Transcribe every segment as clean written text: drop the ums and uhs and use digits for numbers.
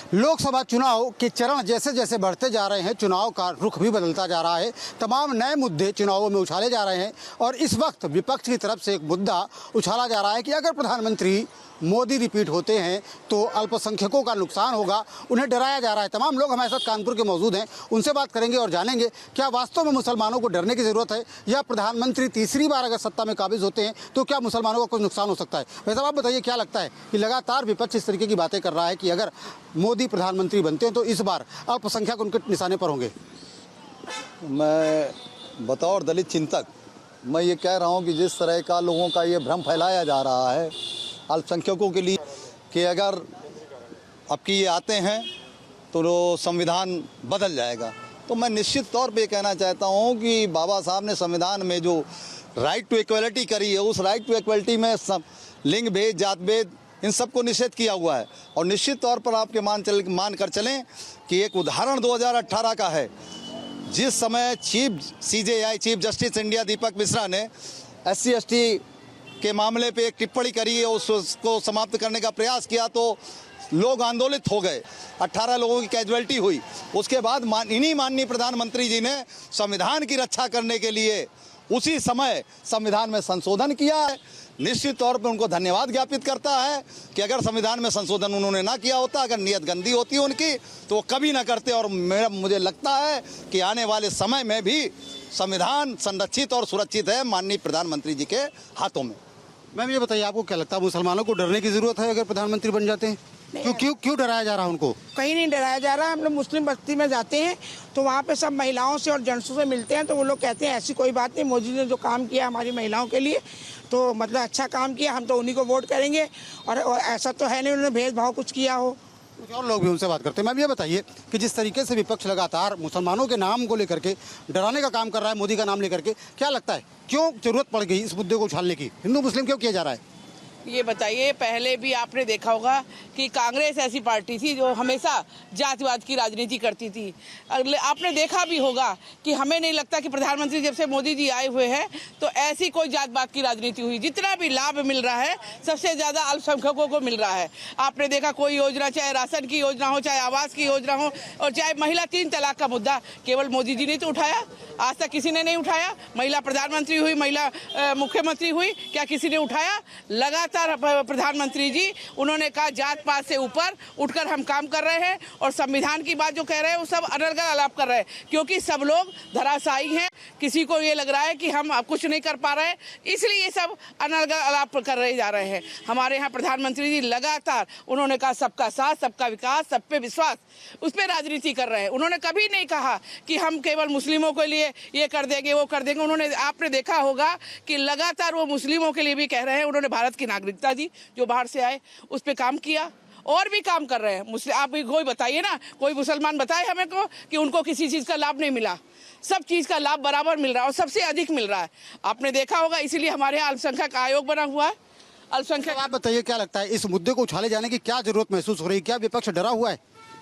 लोकसभा चुनाव के चरण जैसे जैसे बढ़ते जा रहे हैं, चुनाव का रुख भी बदलता जा रहा है। तमाम नए मुद्दे चुनावों में उछाले जा रहे हैं और इस वक्त विपक्ष की तरफ से एक मुद्दा उछाला जा रहा है कि अगर प्रधानमंत्री मोदी रिपीट होते हैं तो अल्पसंख्यकों का नुकसान होगा, उन्हें डराया जा रहा है। तमाम लोग हमारे साथ कानपुर के मौजूद हैं, उनसे बात करेंगे और जानेंगे क्या वास्तव में मुसलमानों को डरने की ज़रूरत है या प्रधानमंत्री तीसरी बार अगर सत्ता में काबिज होते हैं तो क्या मुसलमानों को कुछ नुकसान हो सकता है। वैसे आप बताइए, क्या लगता है कि लगातार विपक्ष इस तरीके की बातें कर रहा है कि अगर मोदी प्रधानमंत्री बनते हैं तो इस बार अल्पसंख्यक उनके निशाने पर होंगे? मैं बतौर दलित चिंतक मैं ये कह रहा हूँ कि जिस तरह का लोगों का ये भ्रम फैलाया जा रहा है अल्पसंख्यकों के लिए कि अगर अब की ये आते हैं तो संविधान बदल जाएगा, तो मैं निश्चित तौर पे कहना चाहता हूँ कि बाबा साहब ने संविधान में जो राइट टू इक्वलिटी करी है, उस राइट टू इक्वलिटी में लिंग भेद, जात भेद, इन सबको निषेध किया हुआ है। और निश्चित तौर पर आपके मान कर चलें कि एक उदाहरण 2018 का है, जिस समय चीफ जस्टिस इंडिया दीपक मिश्रा ने SC/ST के मामले पे एक टिप्पणी करी है, उसको समाप्त करने का प्रयास किया तो लोग आंदोलित हो गए, 18 लोगों की कैजुअलिटी हुई। उसके बाद इन्हीं माननीय प्रधानमंत्री जी ने संविधान की रक्षा करने के लिए उसी समय संविधान में संशोधन किया है। निश्चित तौर पर उनको धन्यवाद ज्ञापित करता है कि अगर संविधान में संशोधन उन्होंने ना किया होता, अगर नीयत गंदी होती उनकी तो वो कभी ना करते। और मुझे लगता है कि आने वाले समय में भी संविधान संरक्षित और सुरक्षित है माननीय प्रधानमंत्री जी के हाथों में। मैम ये बताइए, आपको क्या लगता है मुसलमानों को डरने की ज़रूरत है अगर प्रधानमंत्री बन जाते हैं? क्यों डराया जा रहा है उनको? कहीं नहीं डराया जा रहा है। हम लोग मुस्लिम बस्ती में जाते हैं तो वहाँ पे सब महिलाओं से और जेंट्सों से मिलते हैं तो वो लोग कहते हैं ऐसी कोई बात नहीं, मोदी ने जो काम किया हमारी महिलाओं के लिए तो मतलब अच्छा काम किया, हम तो उन्हीं को वोट करेंगे। और ऐसा तो है नहीं उन्होंने भेदभाव कुछ किया हो। कुछ और लोग भी उनसे बात करते हैं। मैम ये बताइए कि जिस तरीके से विपक्ष लगातार मुसलमानों के नाम को लेकर के डराने का काम कर रहा है, मोदी का नाम लेकर के, क्या लगता है क्यों जरूरत पड़ गई इस मुद्दे को उछालने की? हिंदू मुस्लिम क्यों किया जा रहा है? ये बताइए, पहले भी आपने देखा होगा कि कांग्रेस ऐसी पार्टी थी जो हमेशा जातिवाद की राजनीति करती थी। आपने देखा भी होगा कि हमें नहीं लगता कि प्रधानमंत्री जब से मोदी जी आए हुए हैं तो ऐसी कोई जातवाद की राजनीति हुई। जितना भी लाभ मिल रहा है सबसे ज़्यादा अल्पसंख्यकों को मिल रहा है। आपने देखा कोई योजना, चाहे राशन की योजना हो, चाहे आवास की योजना हो और चाहे महिला 3 तलाक का मुद्दा, केवल मोदी जी ने तो उठाया, आज तक किसी ने नहीं उठाया। महिला प्रधानमंत्री हुई, महिला मुख्यमंत्री हुई, क्या किसी ने उठाया? लगातार प्रधानमंत्री जी उन्होंने कहा जात पात से ऊपर उठकर हम काम कर रहे हैं और संविधान की बात जो कह रहे हैं वो सब अनर्गल आलाप कर रहे हैं, क्योंकि सब लोग धराशायी हैं। किसी को ये लग रहा है कि हम कुछ नहीं कर पा रहे हैं, इसलिए ये सब अनर्गल आलाप कर रहे जा रहे हैं। हमारे यहाँ प्रधानमंत्री जी लगातार उन्होंने कहा सबका साथ, सबका विकास, सब पे विश्वास, उस पर राजनीति कर रहे हैं। उन्होंने कभी नहीं कहा कि हम केवल मुस्लिमों के लिए ये कर देंगे, वो कर देंगे। उन्होंने, आपने देखा होगा कि लगातार वो मुस्लिमों के लिए भी कह रहे हैं। उन्होंने भारत की नागरिकता दी, जो बाहर से आए उस पर काम किया और भी काम कर रहे हैं। आप कोई बताइए ना, कोई मुसलमान बताए हमें को कि उनको किसी चीज़ का लाभ नहीं मिला। सब चीज़ का लाभ बराबर मिल रहा है और सबसे अधिक मिल रहा है। आपने देखा होगा, इसीलिए हमारे यहाँ अल्पसंख्यक आयोग बना हुआ है। अल्पसंख्यक, आप बताइए क्या लगता है इस मुद्दे को उछाले जाने की क्या जरूरत महसूस हो रही है? क्या विपक्ष डरा हुआ है?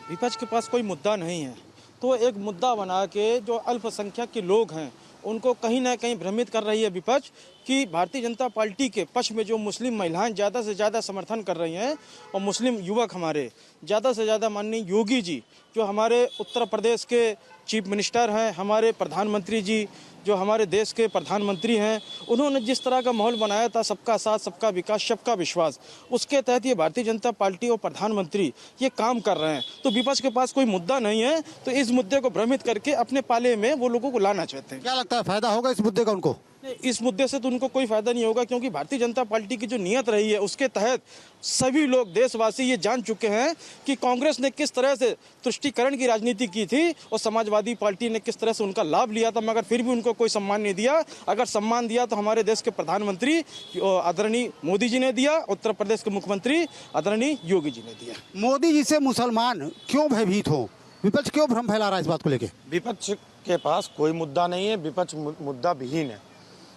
विपक्ष के पास कोई मुद्दा नहीं है, तो एक मुद्दा बना के जो अल्पसंख्यक के लोग हैं उनको कहीं ना कहीं भ्रमित कर रही है विपक्ष कि भारतीय जनता पार्टी के पक्ष में जो मुस्लिम महिलाएं ज़्यादा से ज़्यादा समर्थन कर रही हैं और मुस्लिम युवक हमारे ज़्यादा से ज़्यादा माननीय योगी जी जो हमारे उत्तर प्रदेश के चीफ मिनिस्टर हैं, हमारे प्रधानमंत्री जी जो हमारे देश के प्रधानमंत्री हैं, उन्होंने जिस तरह का माहौल बनाया था सबका साथ, सबका विकास, सबका विश्वास, उसके तहत ये भारतीय जनता पार्टी और प्रधानमंत्री ये काम कर रहे हैं। तो विपक्ष के पास कोई मुद्दा नहीं है, तो इस मुद्दे को भ्रमित करके अपने पाले में वो लोगों को लाना चाहते हैं। क्या लगता है फायदा होगा इस मुद्दे का उनको? इस मुद्दे से तो उनको कोई फायदा नहीं होगा, क्योंकि भारतीय जनता पार्टी की जो नीयत रही है उसके तहत सभी लोग, देशवासी ये जान चुके हैं कि कांग्रेस ने किस तरह से तुष्टीकरण की राजनीति की थी और समाजवादी पार्टी ने किस तरह से उनका लाभ लिया था, मगर फिर भी उनको कोई सम्मान नहीं दिया। अगर सम्मान दिया तो हमारे देश के प्रधानमंत्री आदरणीय मोदी जी ने दिया, उत्तर प्रदेश के मुख्यमंत्री आदरणीय योगी जी ने दिया। मोदी जी से मुसलमान क्यों भयभीत हो? विपक्ष क्यों भ्रम फैला रहा है इस बात को लेकर? विपक्ष के पास कोई मुद्दा नहीं है, विपक्ष मुद्दा विहीन है,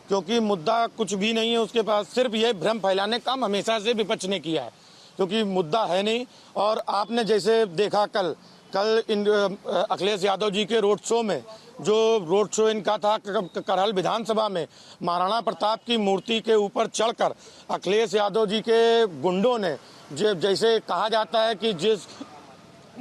क्योंकि मुद्दा कुछ भी नहीं है उसके पास। सिर्फ ये भ्रम फैलाने का काम हमेशा से विपक्ष ने किया है, क्योंकि मुद्दा है नहीं। और आपने जैसे देखा कल अखिलेश यादव जी के रोड शो में, जो रोड शो इनका था करहल विधानसभा में, महाराणा प्रताप की मूर्ति के ऊपर चढ़कर अखिलेश यादव जी के गुंडों ने, जैसे कहा जाता है कि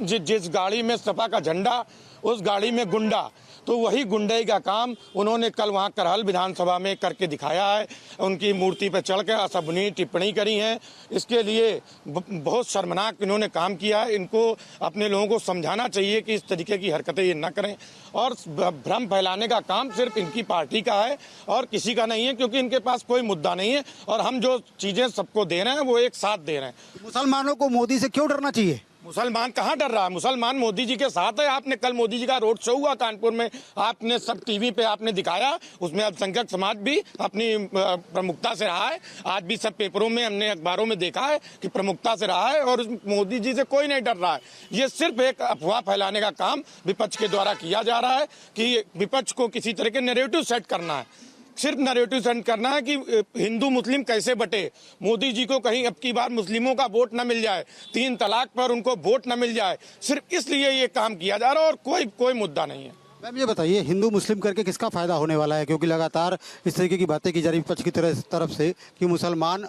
जिस गाड़ी में सपा का झंडा उस गाड़ी में गुंडा, तो वही गुंडई का काम उन्होंने कल वहाँ करहल विधानसभा में करके दिखाया है। उनकी मूर्ति पर चढ़कर असभनीय टिप्पणी करी है। इसके लिए बहुत शर्मनाक इन्होंने काम किया है। इनको अपने लोगों को समझाना चाहिए कि इस तरीके की हरकतें ये न करें, और भ्रम फैलाने का काम सिर्फ इनकी पार्टी का है और किसी का नहीं है, क्योंकि इनके पास कोई मुद्दा नहीं है और हम जो चीज़ें सबको दे रहे हैं वो एक साथ दे रहे हैं। मुसलमानों को मोदी से क्यों डरना चाहिए? मुसलमान कहाँ डर रहा है? मुसलमान मोदी जी के साथ है। आपने कल मोदी जी का रोड शो हुआ कानपुर में, आपने सब टीवी पे आपने दिखाया, उसमें अल्पसंख्यक समाज भी अपनी प्रमुखता से रहा है। आज भी सब पेपरों में हमने अखबारों में देखा है कि प्रमुखता से रहा है और उस मोदी जी से कोई नहीं डर रहा है। ये सिर्फ एक अफवाह फैलाने का काम विपक्ष के द्वारा किया जा रहा है कि विपक्ष को किसी तरह के नैरेटिव सेट करना है, सिर्फ नैरेटिव सेट करना है कि हिंदू मुस्लिम कैसे बटे, मोदी जी को कहीं अब की बार मुस्लिमों का वोट न मिल जाए, 3 तलाक पर उनको वोट न मिल जाए, सिर्फ इसलिए ये काम किया जा रहा है और कोई मुद्दा नहीं है। मैम ये बताइए, हिंदू मुस्लिम करके किसका फायदा होने वाला है? क्योंकि लगातार इस तरीके की बातें की जा रही विपक्ष की तरफ से कि मुसलमान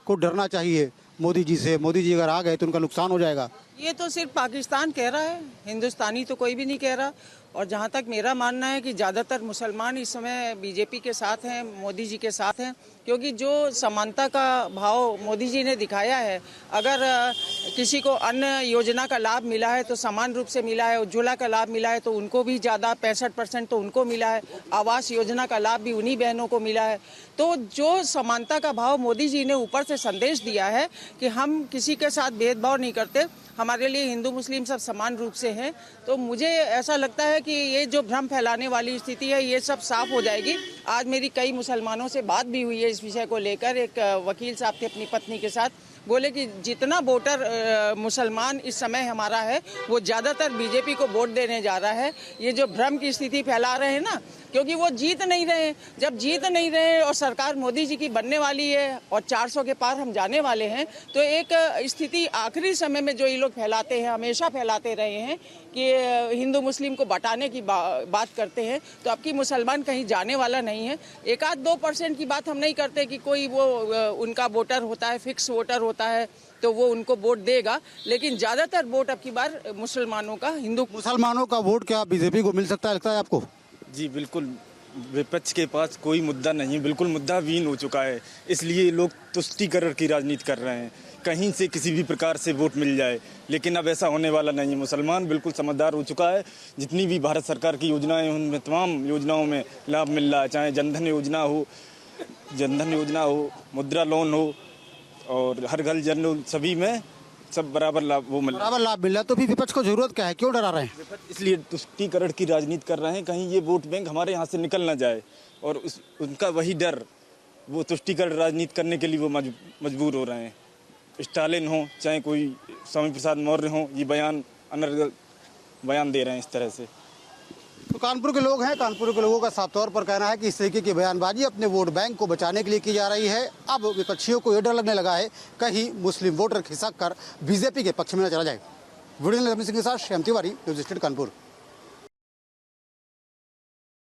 को डरना चाहिए मोदी जी से, मोदी जी अगर आ गए तो उनका नुकसान हो जाएगा। ये तो सिर्फ पाकिस्तान कह रहा है, हिंदुस्तानी तो कोई भी नहीं कह रहा। और जहाँ तक मेरा मानना है कि ज़्यादातर मुसलमान इस समय बीजेपी के साथ हैं, मोदी जी के साथ हैं, क्योंकि जो समानता का भाव मोदी जी ने दिखाया है, अगर किसी को अन्न योजना का लाभ मिला है तो समान रूप से मिला है, उज्ज्वला का लाभ मिला है तो उनको भी ज़्यादा 65% तो उनको मिला है, आवास योजना का लाभ भी उन्हीं बहनों को मिला है। तो जो समानता का भाव मोदी जी ने ऊपर से संदेश दिया है कि हम किसी के साथ भेदभाव नहीं करते, हमारे लिए हिंदू मुस्लिम सब समान रूप से हैं, तो मुझे ऐसा लगता है कि ये जो भ्रम फैलाने वाली स्थिति है ये सब साफ हो जाएगी। आज मेरी कई मुसलमानों से बात भी हुई है इस विषय को लेकर। एक वकील साहब थे अपनी पत्नी के साथ, बोले कि जितना वोटर मुसलमान इस समय हमारा है वो ज़्यादातर बीजेपी को वोट देने जा रहा है। ये जो भ्रम की स्थिति फैला रहे हैं ना, क्योंकि वो जीत नहीं रहे। जब जीत नहीं रहे और सरकार मोदी जी की बनने वाली है और 400 के पार हम जाने वाले हैं, तो एक स्थिति आखिरी समय में जो ये लोग फैलाते हैं, हमेशा फैलाते रहे हैं कि हिंदू मुस्लिम को बटाने की बात करते हैं, तो अब की मुसलमान कहीं जाने वाला नहीं है। 1-2% की बात हम नहीं करते कि कोई वो उनका वोटर होता है, फिक्स वोटर होता है तो वो उनको वोट देगा, लेकिन ज़्यादातर वोट अब की बार मुसलमानों का, हिंदू मुसलमानों का वोट क्या बीजेपी को मिल सकता है, लगता है आपको? जी बिल्कुल, विपक्ष के पास कोई मुद्दा नहीं, बिल्कुल मुद्दा विहीन हो चुका है। इसलिए लोग तुष्टीकरण की राजनीति कर रहे हैं, कहीं से किसी भी प्रकार से वोट मिल जाए, लेकिन अब ऐसा होने वाला नहीं है। मुसलमान बिल्कुल समझदार हो चुका है। जितनी भी भारत सरकार की योजनाएं हैं उनमें तमाम योजनाओं में लाभ मिल रहा है, चाहे जनधन योजना हो, मुद्रा लोन हो और हर घर जन, सभी में सब बराबर लाभ मिल रहा है। तो फिर विपक्ष को जरूरत क्या है, क्यों डरा रहे हैं? इसलिए तुष्टीकरण की राजनीति कर रहे हैं, कहीं ये वोट बैंक हमारे यहाँ से निकल ना जाए, और उनका वही डर, वो तुष्टीकरण राजनीति करने के लिए वो मजबूर हो रहे हैं। स्टालिन हो चाहे कोई स्वामी प्रसाद मौर्य हो, ये अनर्गल बयान दे रहे हैं इस तरह से। तो कानपुर के लोग हैं, कानपुर के लोगों का साफ तौर पर कहना है कि इस तरीके की बयानबाजी अपने वोट बैंक को बचाने के लिए की जा रही है। अब विपक्षियों को ये डर लगने लगा है कहीं मुस्लिम वोटर खिसक कर बीजेपी के पक्ष में न चला जाए। वीडियो सिंह के साथ श्याम तिवारी, न्यूज़ स्टेट कानपुर।